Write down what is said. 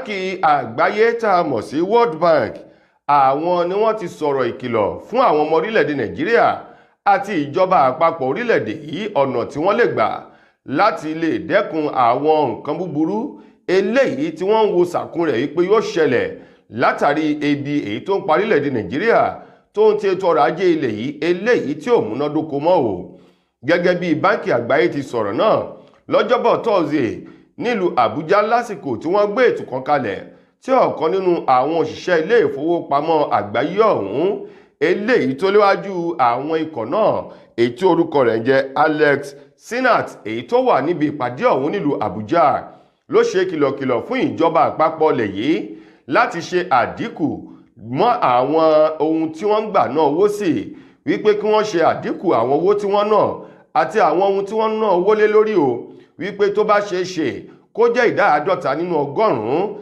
báńkì àgbáyé tá a mọ̀ sí World Bank àwọn ni wọ́n ti sọ̀rọ̀ ìkìlọ̀ fún àwọn ọmọ orílẹ̀-èdè Nàìjíríà àti ìjọba àpapọ̀ orílẹ̀-èdè yìí ọ̀nà tí wọ́n lè gbà láti lè dẹ́kun àwọn nǹkan búburú eléyìí tí wọ́n ń wo sàkún rẹ̀ wípé yóò ṣẹlẹ̀ látàrí ebi èyí tó ń pa orílẹ̀-èdè Nàìjíríà tó ń ti ètò ọrọ̀ ajé ilẹ̀ yìí eléyìí tí ò múnádóko mọ́ o. Gẹ́gẹ́ bí báńkì àgbáyé ti sọ̀rọ̀ náà lọ́jọ́bọ̀ Thursday nílùú Àbújá lásìkò tí wọ́n gbé ètò kan kalẹ̀ tí ọ̀kan nínú àwọn òṣìṣẹ́ ilé ìfowópamọ́ àgbáyé ọ̀hún eléyìí tó léwájú àwọn ikọ̀ náà èyí tí orúkọ rẹ̀ ń jẹ́ Alex Sinat èyí tó wà níbi ìpàdé ọ̀hún nílùú Àbújá ló ṣe kìlọ̀kìlọ̀ fún ìjọba àpapọ̀ ilẹ̀ yìí láti ṣe àdínkù mọ́ àwọn ohun tí wọ́n ń gbà ná owó sí wípé kí wọ́n ṣe àdínkù àwọn owó tí wọ́n ná àti àwọn ohun tí wọ́n ná owó lé lórí o wípé tó bá ṣeé ṣe kó jẹ́ ìdá 50 nínú 100